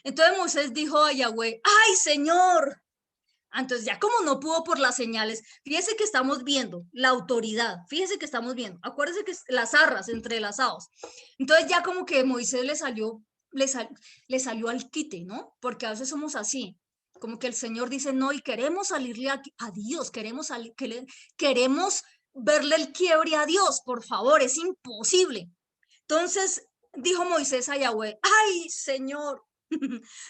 Entonces Moisés dijo a Yahweh, ¡ay, Señor! Entonces ya como no pudo por las señales, fíjese que estamos viendo la autoridad, fíjese que estamos viendo, acuérdese que las arras entrelazados. Entonces ya como que Moisés le salió al quite, ¿no? Porque a veces somos así, como que el Señor dice, no, y queremos salirle a Dios, queremos verle el quiebre a Dios, por favor, es imposible. Entonces dijo Moisés a Yahweh, ay, Señor,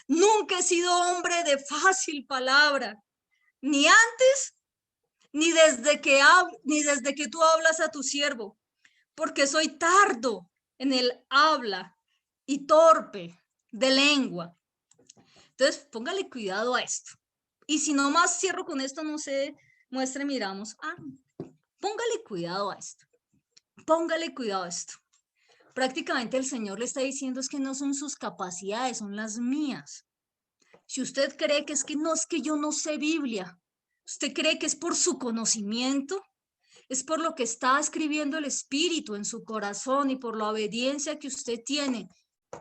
nunca he sido hombre de fácil palabra ni antes, ni desde que tú hablas a tu siervo, porque soy tardo en el habla y torpe de lengua. Entonces, póngale cuidado a esto. Y si no más cierro con esto, no sé, muestre, miramos. Póngale cuidado a esto. Póngale cuidado a esto. Prácticamente el Señor le está diciendo es que no son sus capacidades, son las mías. Si usted cree que es que yo no sé Biblia, ¿usted cree que es por su conocimiento? Es por lo que está escribiendo el Espíritu en su corazón y por la obediencia que usted tiene.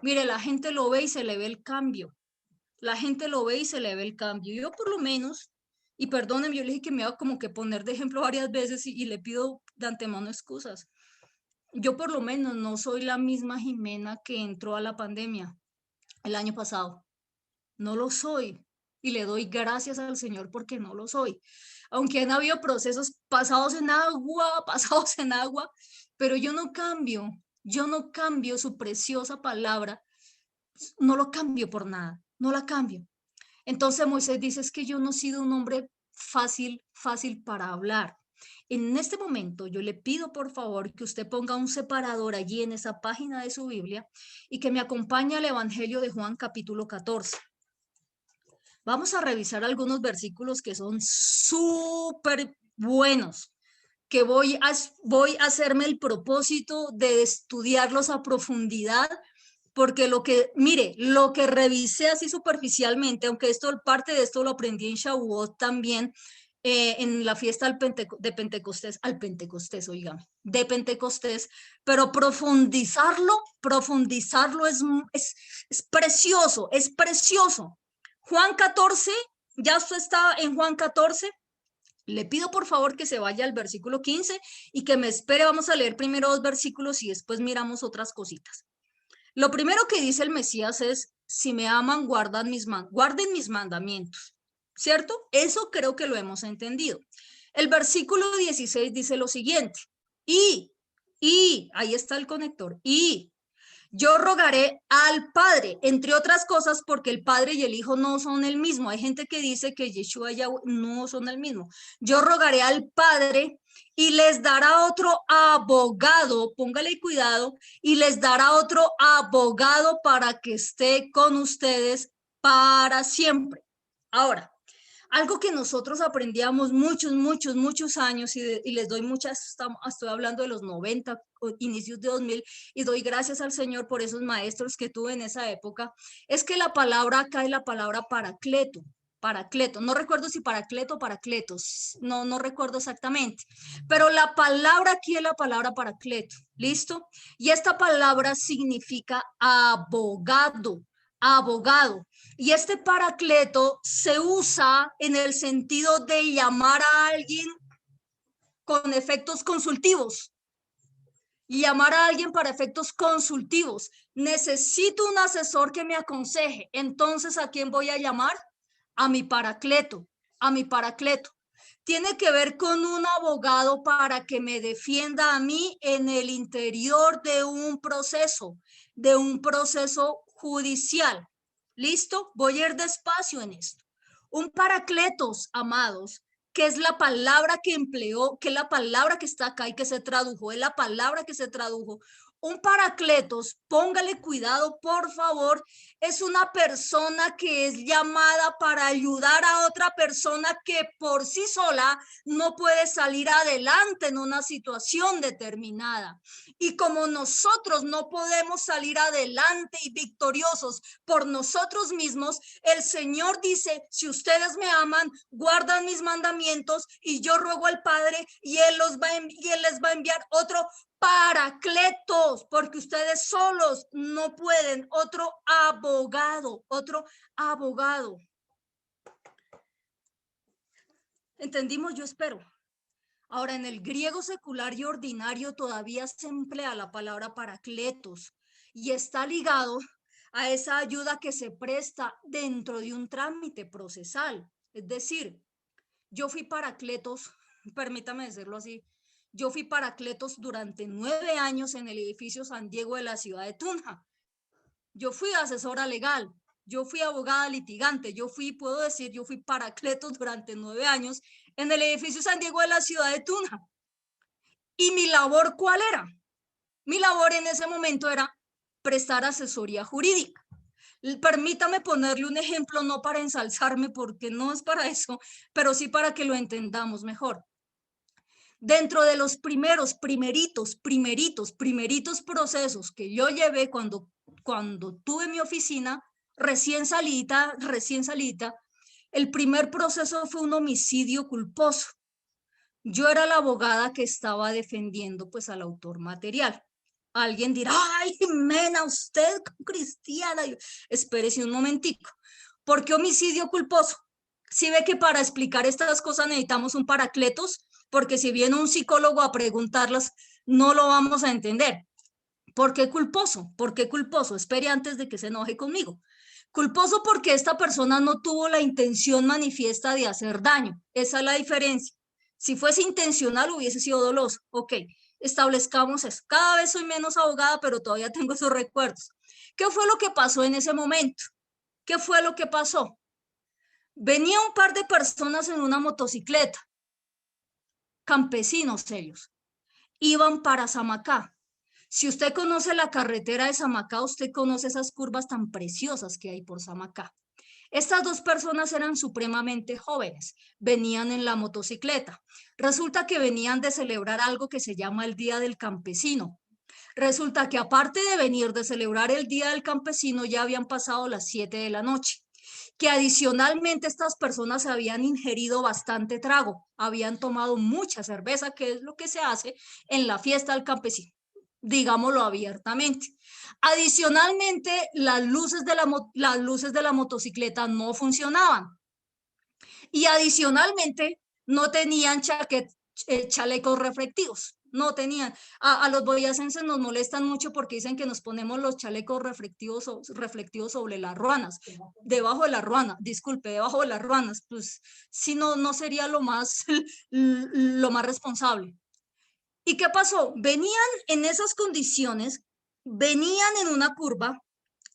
Mire, la gente lo ve y se le ve el cambio. La gente lo ve y se le ve el cambio. Yo por lo menos, y perdónenme, yo le dije que me iba como que poner de ejemplo varias veces y le pido de antemano excusas. Yo por lo menos no soy la misma Jimena que entró a la pandemia el año pasado. No lo soy y le doy gracias al Señor porque no lo soy. Aunque han habido procesos pasados en agua, pasados en agua, pero yo no cambio su preciosa palabra, no lo cambio por nada, no la cambio. Entonces Moisés dice es que yo no he sido un hombre fácil para hablar. En este momento yo le pido por favor que usted ponga un separador allí en esa página de su Biblia y que me acompañe al Evangelio de Juan capítulo 14. Vamos a revisar algunos versículos que son súper buenos, que voy a hacerme el propósito de estudiarlos a profundidad, porque mire, lo que revisé así superficialmente, aunque parte de esto lo aprendí en Shavuot también, en la fiesta de Pentecostés, oígame, de Pentecostés, pero profundizarlo es precioso, es precioso. Juan 14, ya usted está en Juan 14. Le pido por favor que se vaya al versículo 15 y que me espere. Vamos a leer primero 2 versículos y después miramos otras cositas. Lo primero que dice el Mesías es, si me aman, guarden mis mandamientos, ¿cierto? Eso creo que lo hemos entendido. El versículo 16 dice lo siguiente, ahí está el conector, yo rogaré al Padre, entre otras cosas, porque el Padre y el Hijo no son el mismo. Hay gente que dice que Yeshua y Yahweh no son el mismo. Yo rogaré al Padre y les dará otro abogado, póngale cuidado, y les dará otro abogado para que esté con ustedes para siempre. Ahora, algo que nosotros aprendíamos muchos años y les doy estoy hablando de los 90, inicios de 2000, y doy gracias al Señor por esos maestros que tuve en esa época, es que la palabra acá es la palabra paracleto, no recuerdo si paracleto o paracletos, no recuerdo exactamente, pero la palabra aquí es la palabra paracleto, ¿listo? Y esta palabra significa abogado. Y este paracleto se usa en el sentido de llamar a alguien con efectos consultivos. y llamar a alguien para efectos consultivos. Necesito un asesor que me aconseje. Entonces, ¿a quién voy a llamar? A mi paracleto, a mi paracleto. Tiene que ver con un abogado para que me defienda a mí en el interior de un proceso judicial. ¿Listo? Voy a ir despacio en esto. Un paracletos, amados, que es la palabra que empleó, que es la palabra que está acá y que se tradujo, es la palabra que se tradujo. Un paracletos, póngale cuidado, por favor, es una persona que es llamada para ayudar a otra persona que por sí sola no puede salir adelante en una situación determinada. Y como nosotros no podemos salir adelante y victoriosos por nosotros mismos, el Señor dice, si ustedes me aman, guardan mis mandamientos y yo ruego al Padre y Él les va a enviar otro paracletos, porque ustedes solos no pueden, otro abogado. ¿Entendimos? Yo espero. Ahora, en el griego secular y ordinario todavía se emplea la palabra paracletos y está ligado a esa ayuda que se presta dentro de un trámite procesal. Es decir, yo fui paracletos, permítame decirlo así, yo fui paracletos durante 9 años en el edificio San Diego de la ciudad de Tunja. Yo fui asesora legal, yo fui abogada litigante, puedo decir, yo fui paracletos durante 9 años en el edificio San Diego de la ciudad de Tunja. ¿Y mi labor cuál era? Mi labor en ese momento era prestar asesoría jurídica. Permítame ponerle un ejemplo, no para ensalzarme, porque no es para eso, pero sí para que lo entendamos mejor. Dentro de los primeritos procesos que yo llevé cuando tuve mi oficina, recién salida, el primer proceso fue un homicidio culposo. Yo era la abogada que estaba defendiendo pues al autor material. Alguien dirá, ay, Jimena, usted cristiana. Espérese un momentico. ¿Por qué homicidio culposo? Si ve que para explicar estas cosas necesitamos un paracletos, porque si viene un psicólogo a preguntarlas, no lo vamos a entender. ¿Por qué culposo? ¿Por qué culposo? Espere antes de que se enoje conmigo. Culposo porque esta persona no tuvo la intención manifiesta de hacer daño. Esa es la diferencia. Si fuese intencional hubiese sido doloso. Ok, establezcamos eso. Cada vez soy menos abogada, pero todavía tengo esos recuerdos. ¿Qué fue lo que pasó en ese momento? ¿Qué fue lo que pasó? Venía un par de personas en una motocicleta, campesinos ellos, iban para Samacá. Si usted conoce la carretera de Samacá, usted conoce esas curvas tan preciosas que hay por Samacá. Estas dos personas eran supremamente jóvenes, venían en la motocicleta. Resulta que venían de celebrar algo que se llama el Día del Campesino. Resulta que aparte de venir de celebrar el Día del Campesino, ya habían pasado las 7 de la noche, que adicionalmente estas personas habían ingerido bastante trago, habían tomado mucha cerveza, que es lo que se hace en la fiesta del campesino, digámoslo abiertamente. Adicionalmente, las luces de la motocicleta no funcionaban y adicionalmente no tenían chalecos reflectivos. No tenían. A los boyacenses nos molestan mucho porque dicen que nos ponemos los chalecos reflectivos sobre las ruanas, debajo de la ruana, disculpe, debajo de las ruanas. Pues si no, no sería lo más responsable. ¿Y qué pasó? Venían en esas condiciones, venían en una curva,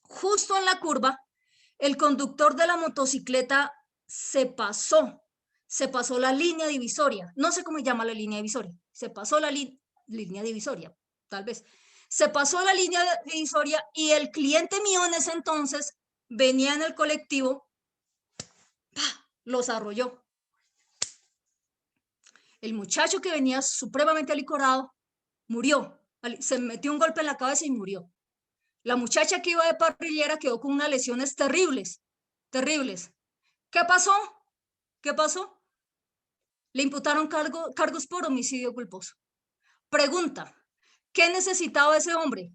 justo en la curva, el conductor de la motocicleta se pasó la línea divisoria. No sé cómo se llama la línea divisoria. Se pasó la línea divisoria, tal vez. Se pasó la línea divisoria y el cliente mío en ese entonces venía en el colectivo, los arrolló. El muchacho que venía supremamente alicorado murió. Se metió un golpe en la cabeza y murió. La muchacha que iba de parrillera quedó con unas lesiones terribles, terribles. ¿Qué pasó? ¿Qué pasó? Le imputaron cargos por homicidio culposo. Pregunta, ¿qué necesitaba ese hombre?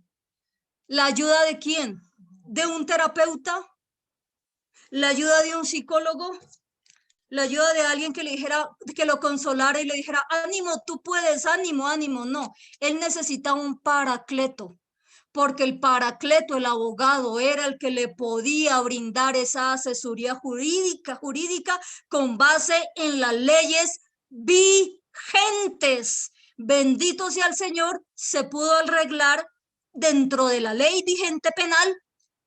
¿La ayuda de quién? ¿De un terapeuta? ¿La ayuda de un psicólogo? la ayuda de alguien que le dijera, que lo consolara y le dijera, ánimo, tú puedes, ánimo, ánimo. No, él necesitaba un paracleto, porque el paracleto, el abogado, era el que le podía brindar esa asesoría jurídica con base en las leyes vigentes. Bendito sea el Señor, se pudo arreglar dentro de la ley vigente penal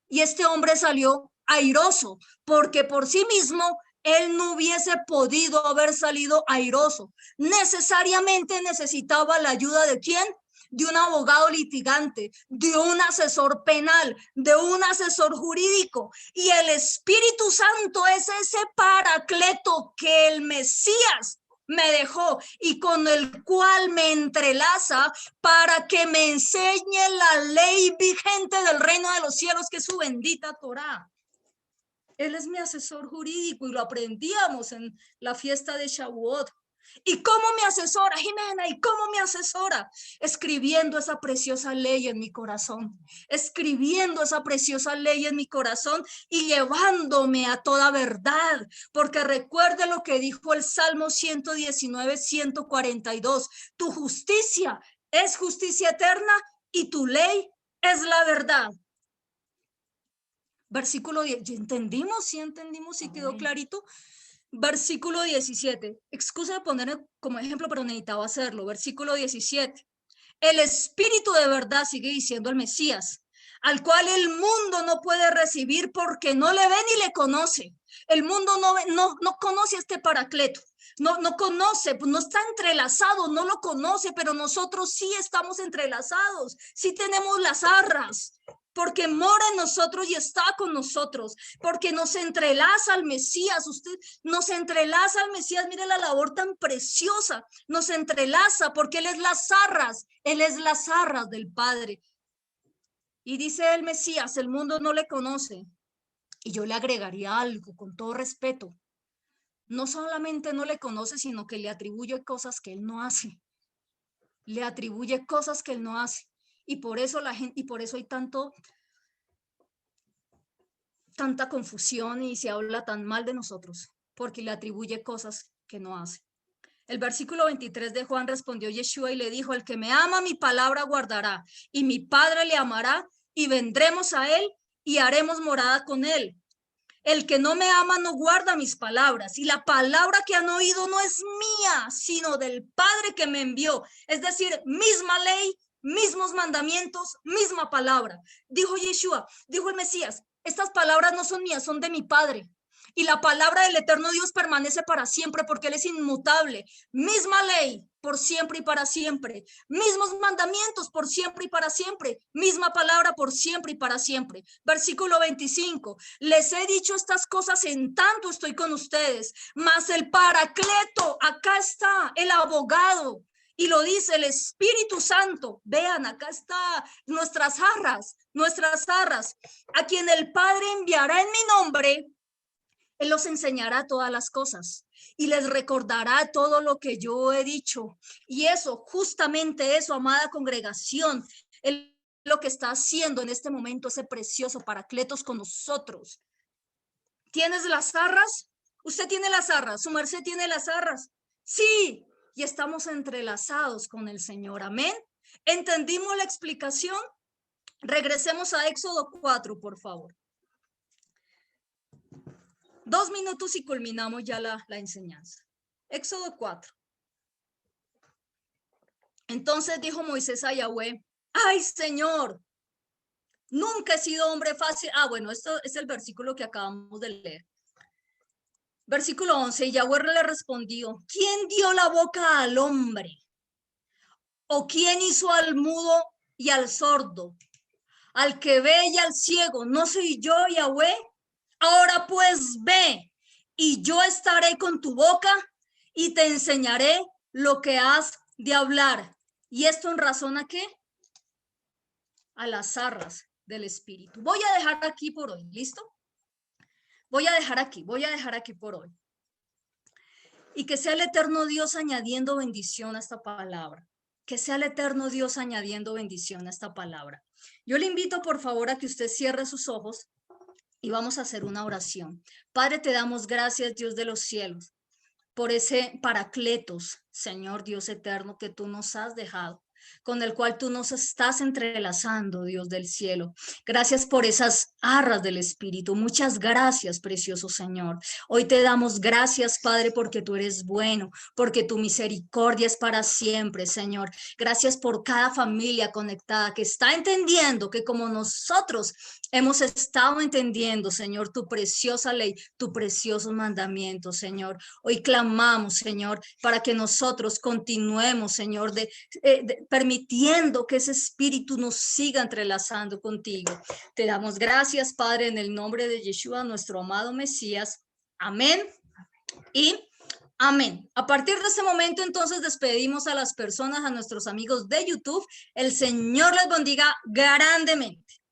y este hombre salió airoso, porque por sí mismo él no hubiese podido haber salido airoso. Necesariamente necesitaba la ayuda de ¿quién? De un abogado litigante, de un asesor penal, de un asesor jurídico. Y el Espíritu Santo es ese paracleto que el Mesías me dejó y con el cual me entrelaza para que me enseñe la ley vigente del reino de los cielos, que es su bendita Torá. Él es mi asesor jurídico y lo aprendíamos en la fiesta de Shavuot. ¿Y cómo me asesora, Jimena? ¿Y cómo me asesora? Escribiendo esa preciosa ley en mi corazón, escribiendo esa preciosa ley en mi corazón y llevándome a toda verdad, porque recuerde lo que dijo el Salmo 119, 142, tu justicia es justicia eterna y tu ley es la verdad. Versículo 10, ¿entendimos? Sí entendimos, sí quedó clarito. Versículo 17, excusa de poner como ejemplo, pero necesitaba hacerlo. Versículo 17, el Espíritu de verdad, sigue diciendo el Mesías, al cual el mundo no puede recibir porque no le ve ni le conoce. El mundo no conoce a este paracleto, no conoce, no está entrelazado, no lo conoce, pero nosotros sí estamos entrelazados, sí tenemos las arras, porque mora en nosotros y está con nosotros, porque nos entrelaza al Mesías, usted nos entrelaza al Mesías, mire la labor tan preciosa, nos entrelaza porque Él es las arras del Padre. Y dice el Mesías, el mundo no le conoce, y yo le agregaría algo con todo respeto, no solamente no le conoce, sino que le atribuye cosas que Él no hace, le atribuye cosas que Él no hace, y por eso la gente, y por eso hay tanta confusión y se habla tan mal de nosotros, porque le atribuye cosas que no hace. El versículo 23 de Juan respondió Yeshua y le dijo, el que me ama mi palabra guardará, y mi Padre le amará, y vendremos a él y haremos morada con él. El que no me ama no guarda mis palabras, y la palabra que han oído no es mía, sino del Padre que me envió. Es decir, misma ley, mismos mandamientos, misma palabra. Dijo Yeshua, dijo el Mesías, estas palabras no son mías, son de mi Padre. Y la palabra del eterno Dios permanece para siempre porque Él es inmutable. Misma ley por siempre y para siempre. Mismos mandamientos por siempre y para siempre. Misma palabra por siempre y para siempre. Versículo 25. Les he dicho estas cosas en tanto estoy con ustedes. Mas el paracleto, acá está, el abogado. Y lo dice el Espíritu Santo. Vean, acá está nuestras arras, a quien el Padre enviará en mi nombre. Él los enseñará todas las cosas y les recordará todo lo que yo he dicho. Y eso, justamente eso, amada congregación, Él lo que está haciendo en este momento, ese precioso paracletos con nosotros. ¿Tienes las arras? ¿Usted tiene las arras? ¿Su merced tiene las arras? Sí, y estamos entrelazados con el Señor. Amén. ¿Entendimos la explicación? Regresemos a Éxodo 4, por favor. 2 minutos y culminamos ya la enseñanza. Éxodo 4. Entonces dijo Moisés a Yahweh, ay Señor, nunca he sido hombre fácil. Bueno, esto es el versículo que acabamos de leer. Versículo 11, y Yahweh le respondió, ¿quién dio la boca al hombre? ¿O quién hizo al mudo y al sordo? Al que ve y al ciego, ¿no soy yo, Yahweh? Ahora pues ve, y yo estaré con tu boca y te enseñaré lo que has de hablar. ¿Y esto en razón a qué? A las arras del Espíritu. Voy a dejar aquí por hoy, ¿listo? Voy a dejar aquí por hoy. Y que sea el eterno Dios añadiendo bendición a esta palabra. Que sea el eterno Dios añadiendo bendición a esta palabra. Yo le invito por favor a que usted cierre sus ojos y vamos a hacer una oración. Padre, te damos gracias, Dios de los cielos, por ese paracletos, Señor Dios eterno, que tú nos has dejado, con el cual tú nos estás entrelazando, Dios del cielo. Gracias por esas arras del Espíritu. Muchas gracias, precioso Señor. Hoy te damos gracias, Padre, porque tú eres bueno, porque tu misericordia es para siempre, Señor. Gracias por cada familia conectada que está entendiendo que como nosotros hemos estado entendiendo, Señor, tu preciosa ley, tu precioso mandamiento, Señor. Hoy clamamos, Señor, para que nosotros continuemos, Señor, permitiendo que ese espíritu nos siga entrelazando contigo. Te damos gracias, Padre, en el nombre de Yeshua, nuestro amado Mesías. Amén y amén. A partir de este momento, entonces, despedimos a las personas, a nuestros amigos de YouTube. El Señor les bendiga grandemente.